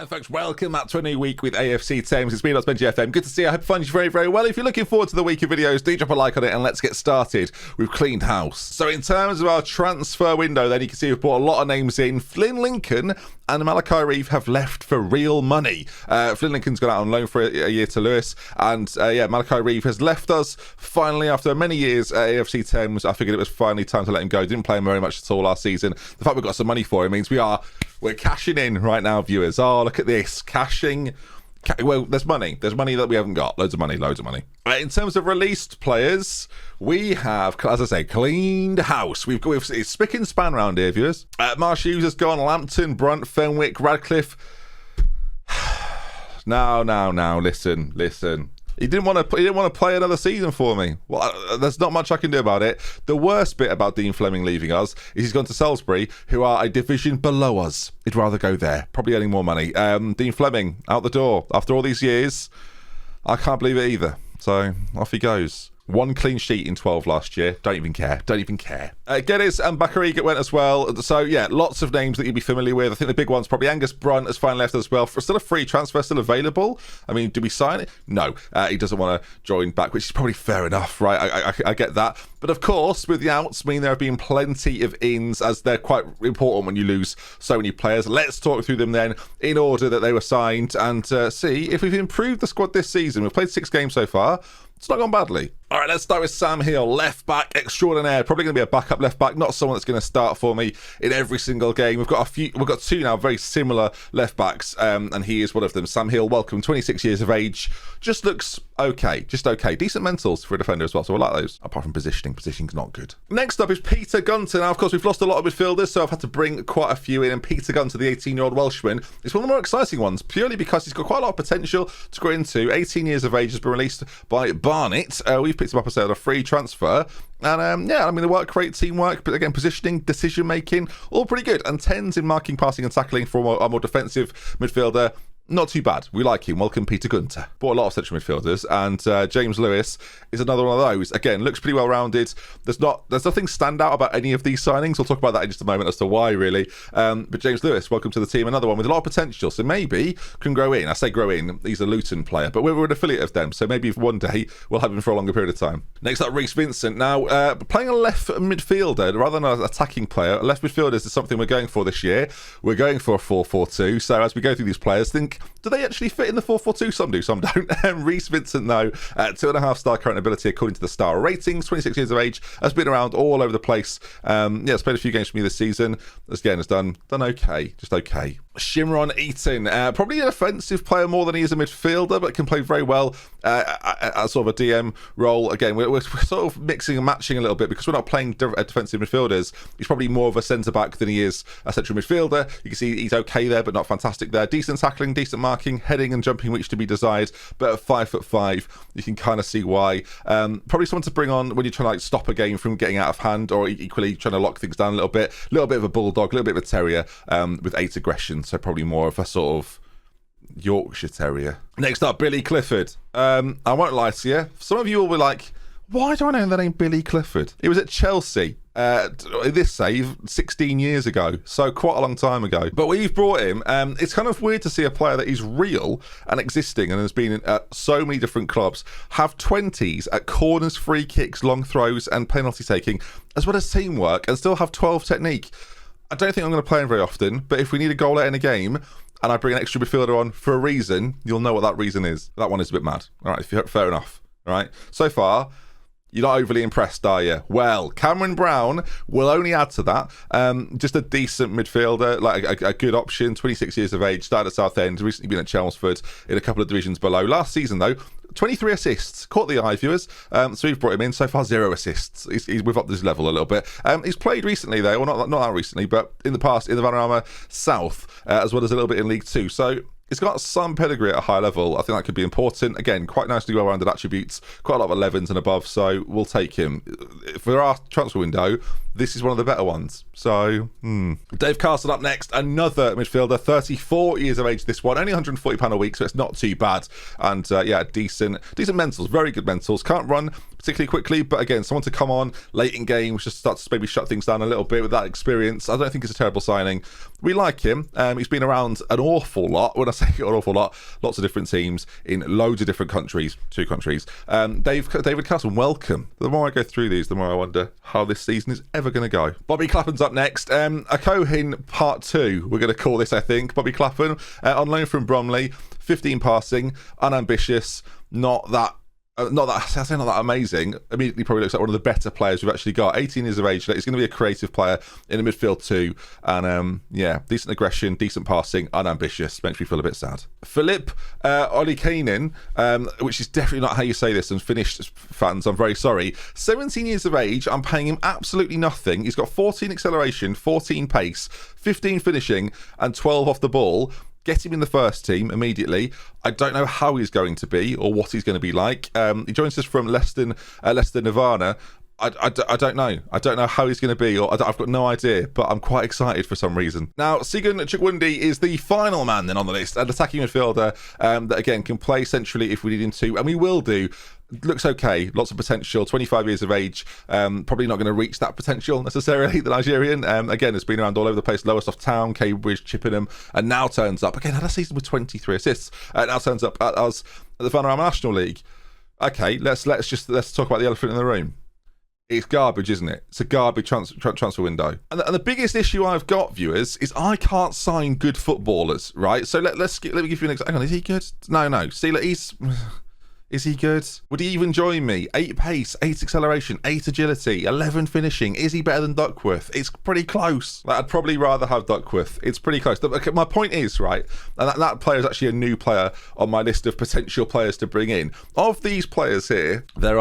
Right, folks, welcome back to a new week with AFC Thames. It's me, DoctorBenjyFM. Good to see you. I hope you find you very, very well. If you're looking forward to the week of videos, do drop a like on it and let's get started. We've cleaned house. So in terms of our transfer window, then you can see we've brought a lot of names in. Flynn Lincoln and Malachi Reeve have left for real money. Flynn Lincoln's gone out on loan for a year to Lewis, and Malachi Reeve has left us finally after many years at AFC Thames. I figured it was finally time to let him go. Didn't play him very much at all last season. The fact we've got some money for him means we're cashing in right now, viewers. Oh, look at this. Cashing. Well, there's money. There's money that we haven't got. Loads of money. In terms of released players, we have, as I say, cleaned house. We've it's spick and span round here, viewers. Marsh Hughes has gone. Lampton, Brunt, Fenwick, Radcliffe. Now. Listen. He didn't want to play another season for me. Well, there's not much I can do about it. The worst bit about Dean Fleming leaving us is he's gone to Salisbury, who are a division below us. He'd rather go there, probably earning more money. Dean Fleming out the door after all these years. I can't believe it either. So off he goes. 1 clean sheet in 12 last year. Don't even care. Geddes and Bakariga went as well. So, yeah, lots of names that you'd be familiar with. I think the big one's probably Angus Brunt has finally left as well. For still a free transfer, still available. I mean, do we sign it? No. He doesn't want to join back, which is probably fair enough, right? I get that. But, of course, with the outs mean there have been plenty of ins, as they're quite important when you lose so many players. Let's talk through them then in order that they were signed and see if we've improved the squad this season. We've played 6 games so far. It's not gone badly. All right, let's start with Sam Hill, left back extraordinaire. Probably going to be a backup left back, not someone that's going to start for me in every single game. We've got 2 now very similar left backs, and he is one of them. Sam Hill, welcome, 26 years of age, just looks okay, decent mentals for a defender as well. So I like those. Apart from positioning's not good. Next up is Peter Gunter. Now, of course, we've lost a lot of midfielders, so I've had to bring quite a few in. And Peter Gunter, the 18-year-old Welshman, is one of the more exciting ones, purely because he's got quite a lot of potential to grow into. 18 years of age, has been released by Barnet. We've picked him up as a free transfer. And the work rate, teamwork, but again, positioning, decision making, all pretty good. And 10s in marking, passing, and tackling for a more defensive midfielder. Not too bad. We like him. Welcome, Peter Gunter. Bought a lot of central midfielders, and James Lewis is another one of those. Again, looks pretty well rounded. There's nothing stand out about any of these signings. We'll talk about that in just a moment as to why, really. But James Lewis, welcome to the team. Another one with a lot of potential, so maybe can grow in. I say grow in. He's a Luton player, but we're an affiliate of them, so maybe one day we'll have him for a longer period of time. Next up, Reece Vincent. Now, playing a left midfielder rather than an attacking player. Left midfielders is something we're going for this year. We're going for a 4-4-2. So as we go through these players, think, do they actually fit in the 4-4-2? Some do, some don't. Reece Vincent, though, 2.5-star current ability according to the star ratings, 26 years of age, has been around all over the place. Has played a few games for me this season. Again, has done okay, just okay. Shimron Eaton, probably an offensive player more than he is a midfielder, but can play very well at sort of a DM role. Again, we're sort of mixing and matching a little bit because we're not playing defensive midfielders. He's probably more of a centre-back than he is a central midfielder. You can see he's okay there, but not fantastic there. Decent tackling, decent marking, heading and jumping, which to be desired, but at 5'5", you can kind of see why. Probably someone to bring on when you're trying to stop a game from getting out of hand, or equally trying to lock things down a little bit of a bulldog, a little bit of a terrier with 8 aggression. So probably more of a sort of Yorkshire Terrier. Next up, Billy Clifford. I won't lie to you. Some of you will be like, why do I know that name Billy Clifford? He was at Chelsea. This save 16 years ago, so quite a long time ago. But we've brought him. It's kind of weird to see a player that is real and existing and has been at so many different clubs have 20s at corners, free kicks, long throws, and penalty taking, as well as teamwork, and still have 12 technique. I don't think I'm going to play him very often, but if we need a goal in a game and I bring an extra midfielder on for a reason, you'll know what that reason is. That one is a bit mad. All right, fair enough. All right. So far, you're not overly impressed, are you? Well, Cameron Brown will only add to that. Just a decent midfielder, like a good option, 26 years of age, started at Southend, recently been at Chelmsford in a couple of divisions below. Last season, though, 23 assists, caught the eye, viewers. So we've brought him in. So far, 0 assists. We've upped his level a little bit. He's played recently, though, well, not that recently, but in the past in the Vanarama South, as well as a little bit in League 2. So he's got some pedigree at a high level. I think that could be important. Again, quite nicely well-rounded attributes, quite a lot of 11s and above, so we'll take him. For our transfer window, this is one of the better ones. So, Dave Carson up next, another midfielder, 34 years of age, this one, only £140 a week, so it's not too bad. And yeah, decent mentals, very good mentals. Can't run particularly quickly, but again, someone to come on late in games, just start to maybe shut things down a little bit with that experience. I don't think it's a terrible signing. We like him. He's been around an awful lot. When I say an awful lot, lots of different teams in loads of different countries, 2 countries. David Carson, welcome. The more I go through these, the more I wonder how this season is ever going to go. Bobby Clappen's up next. A Cohin Part 2, we're going to call this, I think. Bobby Clappen, on loan from Bromley, 15 passing, unambitious, not that amazing. Immediately probably looks like one of the better players we've actually got. 18 years of age. He's going to be a creative player in the midfield too. And yeah, decent aggression, decent passing, unambitious. Makes me feel a bit sad. Philip Olikainen, which is definitely not how you say this, and Finnish fans, I'm very sorry. 17 years of age. I'm paying him absolutely nothing. He's got 14 acceleration, 14 pace, 15 finishing, and 12 off the ball. Get him in the first team immediately. I don't know how he's going to be or what he's going to be like. He joins us from Leicester, Nirvana. I don't know. I don't know how he's going to be, or I've got no idea, but I'm quite excited for some reason. Now, Sigun Chukwundi is the final man then on the list, an attacking midfielder that, again, can play centrally if we need him to, and we will do. Looks okay, lots of potential, 25 years of age, probably not going to reach that potential necessarily, the Nigerian. Again, has been around all over the place, Lowestoft Town, Cambridge, Chippenham, and now turns up, again, had a season with 23 assists, now turns up at us at the Vanarama National League. Okay, let's talk about the elephant in the room. It's garbage, isn't it? It's a garbage transfer window. And the biggest issue I've got, viewers, is I can't sign good footballers, right? So let me give you an example. Hang on, is he good? No. See, is he good? Would he even join me? 8 pace, 8 acceleration, 8 agility, 11 finishing. Is he better than Duckworth? It's pretty close. I'd probably rather have Duckworth. It's pretty close. My point is, right, and that player is actually a new player on my list of potential players to bring in. Of these players here, there's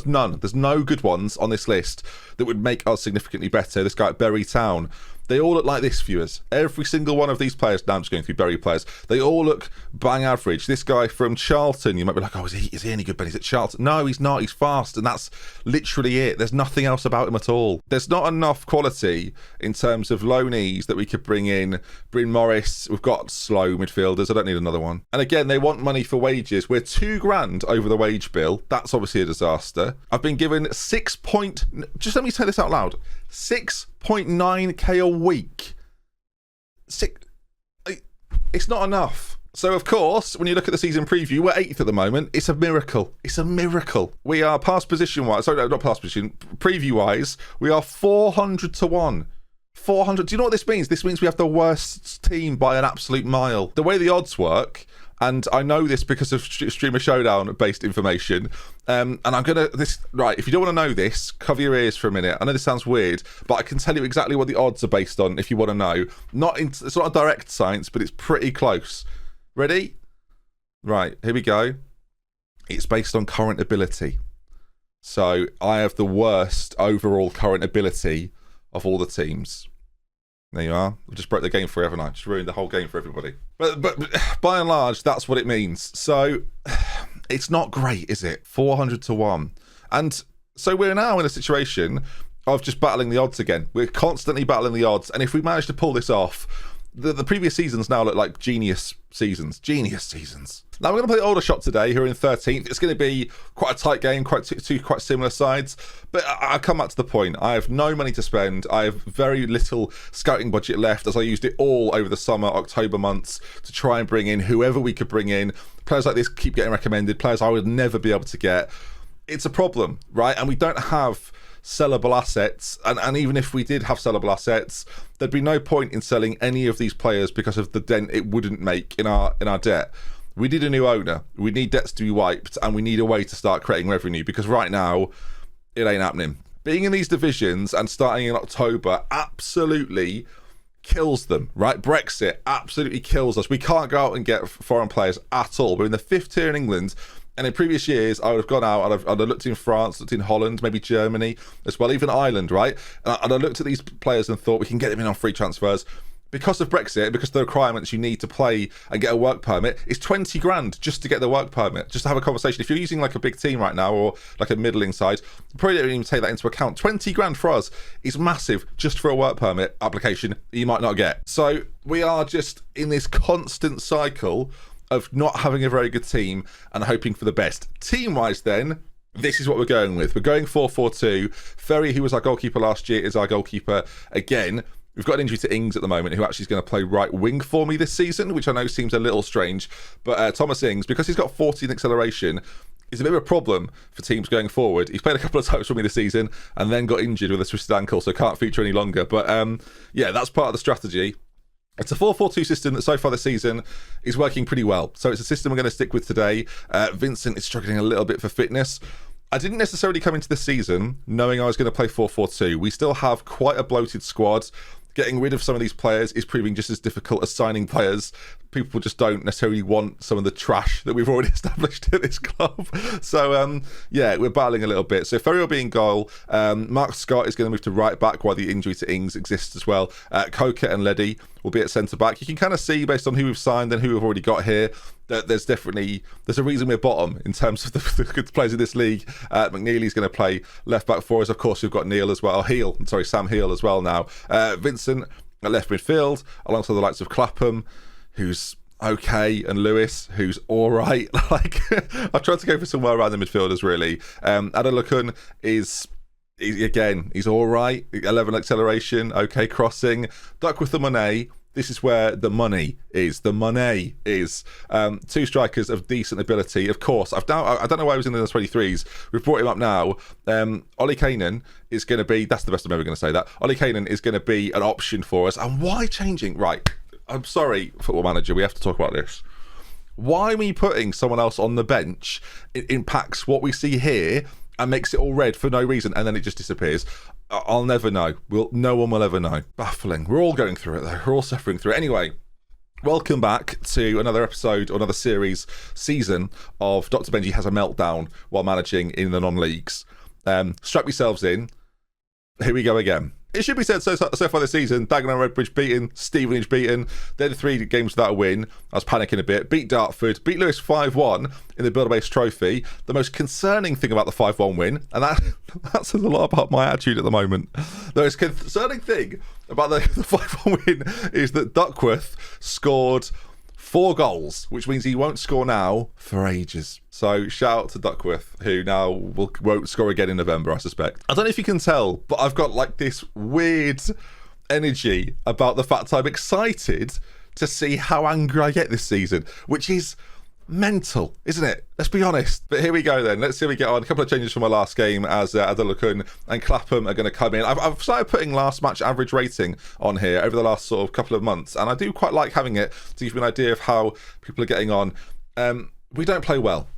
none. There's no good ones on this list that would make us significantly better. This guy at Bury Town. They all look like this, viewers. Every single one of these players, now I'm just going through Bury players, they all look bang average. This guy from Charlton, you might be like, oh, is he any good, Ben? He's at Charlton. No, he's not. He's fast, and that's literally it. There's nothing else about him at all. There's not enough quality in terms of loanees that we could bring in. Bryn Morris, we've got slow midfielders. I don't need another one. And again, they want money for wages. We're $2,000 over the wage bill. That's obviously a disaster. I've been given just let me say this out loud. 6.9k a week. It's not enough. So, of course, when you look at the season preview, we're 8th at the moment. It's a miracle. It's a miracle. We are past position-wise. Sorry, no, not past position. Preview-wise, we are 400 to 1. 400. Do you know what this means? This means we have the worst team by an absolute mile. The way the odds work, and I know this because of Streamer Showdown-based information, and I'm going to... Right, if you don't want to know this, cover your ears for a minute. I know this sounds weird, but I can tell you exactly what the odds are based on if you want to know. It's not a direct science, but it's pretty close. Ready? Right, here we go. It's based on current ability. So I have the worst overall current ability of all the teams. There you are. I just broke the game for you, haven't I? Just ruined the whole game for everybody. But by and large, that's what it means. So it's not great, is it? 400 to 1. And so we're now in a situation of just battling the odds again. We're constantly battling the odds. And if we manage to pull this off, the previous seasons now look like genius seasons. Now we're going to play Aldershot today, who are in 13th. It's going to be quite a tight game, two quite similar sides. But I'll come back to the point. I have no money to spend. I have very little scouting budget left, as I used it all over the summer, October months, to try and bring in whoever we could bring in. Players like this keep getting recommended, players I would never be able to get. It's a problem, right? And we don't have sellable assets, and even if we did have sellable assets, there'd be no point in selling any of these players because of the dent it wouldn't make in our debt. We need a new owner, we need debts to be wiped, and we need a way to start creating revenue, because right now it ain't happening. Being in these divisions and starting in October absolutely kills them, right? Brexit absolutely kills us. We can't go out and get foreign players at all. We're in the 5th tier in England. And in previous years, I would have gone out and I'd have looked in France, looked in Holland, maybe Germany as well, even Ireland, right? And I looked at these players and thought we can get them in on free transfers because of Brexit, because of the requirements you need to play and get a work permit, it's 20 grand just to get the work permit, just to have a conversation. If you're using like a big team right now or like a middling side, probably don't even take that into account. 20 grand for us is massive just for a work permit application that you might not get. So we are just in this constant cycle of not having a very good team and hoping for the best. Team-wise then, this is what we're going with. We're going 4-4-2. Ferry, who was our goalkeeper last year, is our goalkeeper again. We've got an injury to Ings at the moment, who actually is going to play right wing for me this season, which I know seems a little strange. But Thomas Ings, because he's got 40 in acceleration, is a bit of a problem for teams going forward. He's played a couple of times for me this season and then got injured with a twisted ankle, so can't feature any longer. But yeah, that's part of the strategy. It's a 4-4-2 system that so far this season is working pretty well. So it's a system we're going to stick with today. Vincent is struggling a little bit for fitness. I didn't necessarily come into this season knowing I was going to play 4-4-2. We still have quite a bloated squad. Getting rid of some of these players is proving just as difficult as signing players. People just don't necessarily want some of the trash that we've already established at this club. So, yeah, we're battling a little bit. So Ferry will be in goal. Mark Scott is going to move to right back while the injury to Ings exists as well. Coker and Leddy will be at centre back. You can kind of see based on who we've signed and who we've already got here that there's a reason we're bottom in terms of the good players in this league. McNeely's going to play left back for us. Of course, we've got Sam Heel as well now. Vincent at left midfield alongside the likes of Clapham, who's okay, and Lewis, who's all right. Like, I've tried to go for somewhere around the midfielders, really. Adelakun is he's all right. 11 acceleration, okay crossing. Duckworth and Monet. This is where the money is. The money is. Two strikers of decent ability. Of course, I don't know why he was in the 23s. We've brought him up now. Ollie Canon is going to be, that's the best I'm ever going to say that. Ollie Canon is going to be an option for us. And why changing? Right. I'm sorry, football manager, we have to talk about this. Why me putting someone else on the bench, it impacts what we see here and makes it all red for no reason, and then it just disappears. I'll never know. No one will ever know. Baffling. We're all going through it, though. We're all suffering through it. Anyway, welcome back to another episode or another season of Dr. Benji Has a Meltdown while managing in the non-leagues. Strap yourselves in. Here we go again. It should be said so far this season, Dagenham and Redbridge beaten, Stevenage beaten. They're the 3 games without a win. I was panicking a bit. Beat Dartford, beat Lewis 5-1 in the Builder Base Trophy. The most concerning thing about the 5-1 win, and that says a lot about my attitude at the moment. The most concerning thing about the 5-1 win is that Duckworth scored 4 goals, which means he won't score now for ages. So shout out to Duckworth, who now won't score again in November, I suspect. I don't know if you can tell, but I've got like this weird energy about the fact I'm excited to see how angry I get this season, which is mental, isn't it? Let's be honest. But here we go then. Let's see how we get on. A couple of changes from my last game as Adelakun and Clapham are going to come in. I've started putting last match average rating on here over the last sort of couple of months, and I do quite like having it to give you an idea of how people are getting on. We don't play well.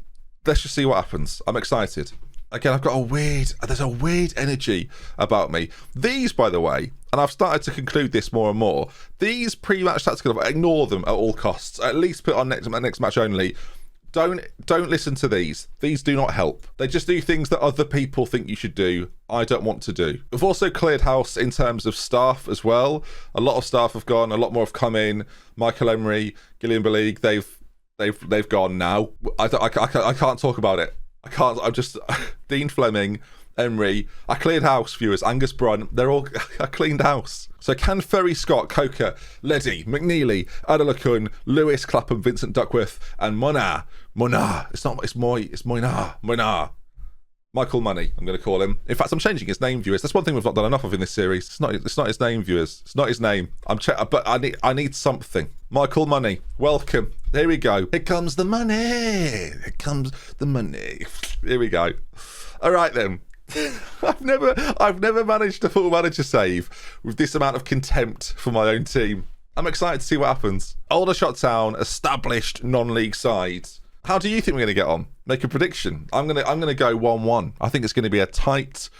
Let's just see what happens. I'm excited. Again, there's a weird energy about me. These, by the way, and I've started to conclude this more and more, these pre-match tactical, ignore them at all costs. At least put on next match only. Don't listen to these. These do not help. They just do things that other people think you should do. I don't want to do. We've also cleared house in terms of staff as well. A lot of staff have gone. A lot more have come in. Michael Emery, Gillian Belig, they've gone now. I can't talk about it. I can't. I'm just Dean Fleming, Emery. I cleared house, viewers. Angus Brunt. They're all. I cleaned house. So can Ferry, Scott, Coker, Leddy, McNeely, Adelakun, Lewis, Clapham, Vincent, Duckworth, and Mona. It's Moina. Michael Money, I'm going to call him. In fact, I'm changing his name, viewers. That's one thing we've not done enough of in this series. It's not his name, viewers. It's not his name. But I need something. Michael Money, welcome. Here we go. Here comes the money. Here comes the money. Here we go. All right then. I've never managed a Football Manager save with this amount of contempt for my own team. I'm excited to see what happens. Aldershot Town, established non-league sides. How do you think we're going to get on? Make a prediction. I'm gonna go 1-1. I think it's going to be a tight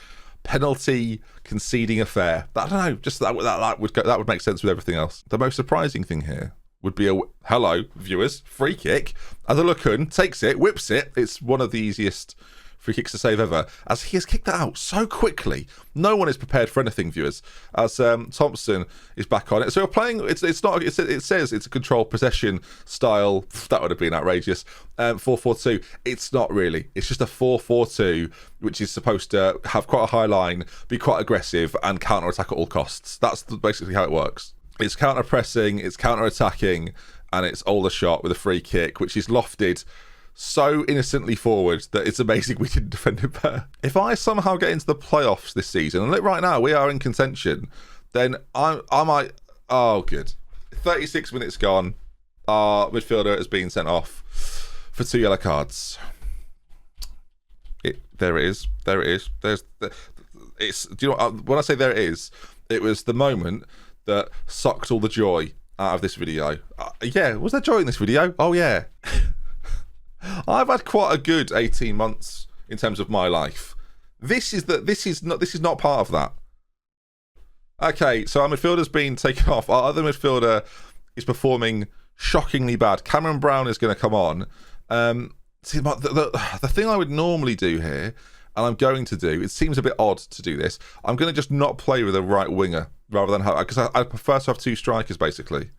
penalty conceding affair. I don't know. Just that would make sense with everything else. The most surprising thing here would be hello viewers, free kick. Adelakun takes it, whips it. It's one of the easiest free kicks to save ever, as he has kicked that out so quickly. No one is prepared for anything, viewers, as Thompson is back on it. So we're playing, it says it's a controlled possession style, that would have been outrageous, 4-4-2. It's not really. It's just a 4-4-2, which is supposed to have quite a high line, be quite aggressive, and counter-attack at all costs. That's basically how it works. It's counter-pressing, it's counter-attacking, and it's Aldershot with a free kick, which is lofted so innocently forward that it's amazing we didn't defend it better. If I somehow get into the playoffs this season, and look, right now we are in contention, then I might... Oh, good. 36 minutes gone. Our midfielder has been sent off for 2 yellow cards. There it is. There it is. Do you know what, when I say there it is, it was the moment that sucked all the joy out of this video. Yeah, was there joy in this video? Oh yeah. I've had quite a good 18 months in terms of my life. This is not part of that. Okay, so our midfielder's been taken off. Our other midfielder is performing shockingly bad. Cameron Brown is going to come on. See, the thing I would normally do here, and I'm going to do, it seems a bit odd to do this, I'm going to just not play with a right winger rather than have, because I prefer to have 2 strikers basically.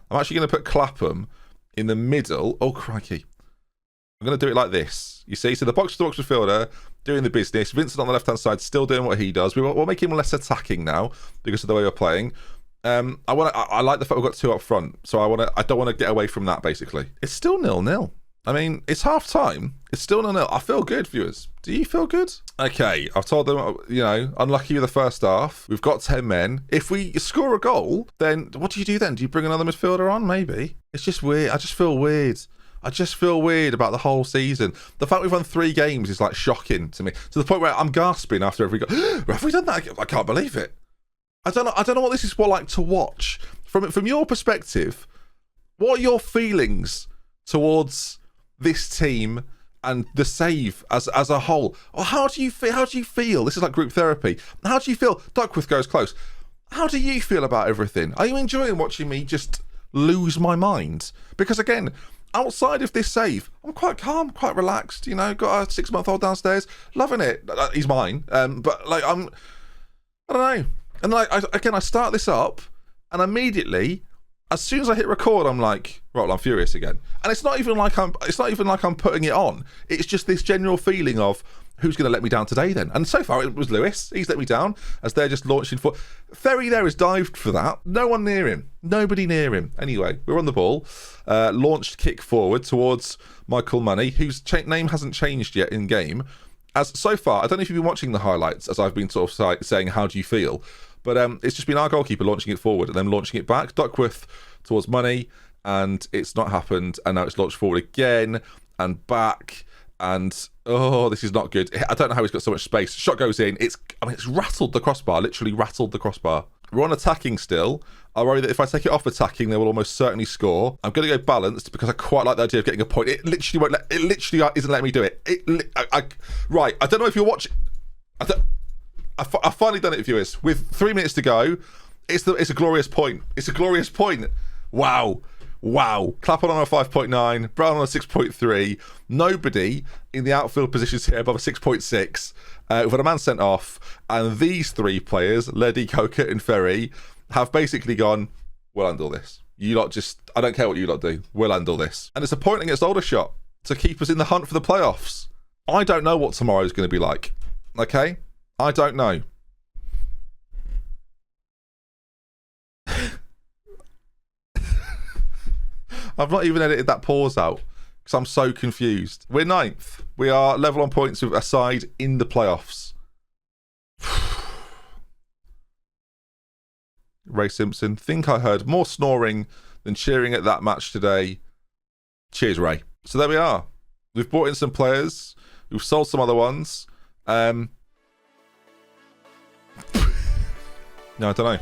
I'm actually going to put Clapham in the middle. Oh, crikey. I'm going to do it like this. You see, so the box-to-box midfielder doing the business. Vincent on the left-hand side still doing what he does. We'll make him less attacking now because of the way we're playing. I like the fact we've got 2 up front, so I don't want to get away from that basically. It's still 0-0. I mean, it's half time. It's still 0-0. I feel good, viewers. Do you feel good? Okay, I've told them, you know, unlucky with the first half. We've got 10 men. If we score a goal, then what do you do then? Do you bring another midfielder on? Maybe. It's just weird. I just feel weird. I just feel weird about the whole season. The fact we've won 3 games is like shocking to me, to the point where I'm gasping after every goal. Have we done that? I can't believe it. I don't know what this is like to watch. From your perspective, what are your feelings towards this team and the save as a whole? Or how do you feel? This is like group therapy. How do you feel? Duckworth goes close. How do you feel about everything? Are you enjoying watching me just lose my mind? Because again, outside of this save, I'm quite calm, quite relaxed. You know, got a 6-month-old downstairs, loving it. He's mine, but like I don't know. And like I start this up, and immediately, as soon as I hit record, I'm like, right, well, I'm furious again. And it's not even like I'm putting it on. It's just this general feeling of who's going to let me down today then. And so far it was Lewis. He's let me down as they're just launching for. Ferry there has dived for that. No one near him. Nobody near him. Anyway, we're on the ball. Launched kick forward towards Michael Money, whose name hasn't changed yet in game. As so far, I don't know if you've been watching the highlights as I've been sort of saying, how do you feel? But it's just been our goalkeeper launching it forward and then launching it back. Duckworth towards Money, and it's not happened. And now it's launched forward again and back. And oh, this is not good. I don't know how he's got so much space. Shot goes in. It's rattled the crossbar. Literally rattled the crossbar. We're on attacking still. I worry that if I take it off attacking, they will almost certainly score. I'm going to go balanced because I quite like the idea of getting a point. It literally won't. It literally isn't letting me do it. Right. I don't know if you're watching. I've finally done it, viewers. With 3 minutes to go, it's a glorious point. It's a glorious point. Wow. Clapham on a 5.9, Brown on a 6.3. Nobody in the outfield positions here above a 6.6. We've had a man sent off, and these 3 players, Leddy, Coker, and Ferry, have basically gone, we'll handle this. You lot just, I don't care what you lot do. We'll handle this. And it's a point against Aldershot to keep us in the hunt for the playoffs. I don't know what tomorrow's going to be like. Okay? I don't know. I've not even edited that pause out because I'm so confused. We're 9th. We are level on points with a side in the playoffs. Ray Simpson. Think I heard more snoring than cheering at that match today. Cheers, Ray. So there we are. We've brought in some players. We've sold some other ones. No, I don't know.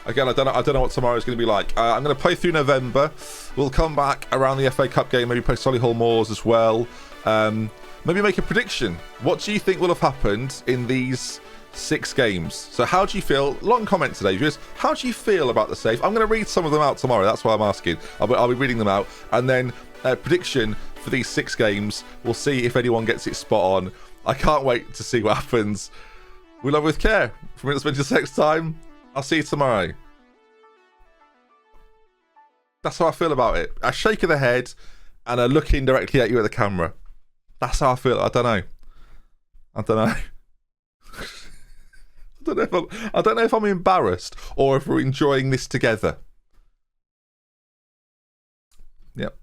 Again, I don't know what tomorrow's going to be like. I'm going to play through November. We'll come back around the FA Cup game, maybe play Solihull Moors as well. Maybe make a prediction. What do you think will have happened in these 6 games? So how do you feel? Long comment today, viewers. How do you feel about the save? I'm going to read some of them out tomorrow. That's why I'm asking. I'll be reading them out. And then prediction for these 6 games. We'll see if anyone gets it spot on. I can't wait to see what happens. We love with care. From me, spend just next time. I'll see you tomorrow. That's how I feel about it. A shake of the head and a looking directly at you at the camera. That's how I feel. I don't know. I don't know if I'm embarrassed or if we're enjoying this together. Yep.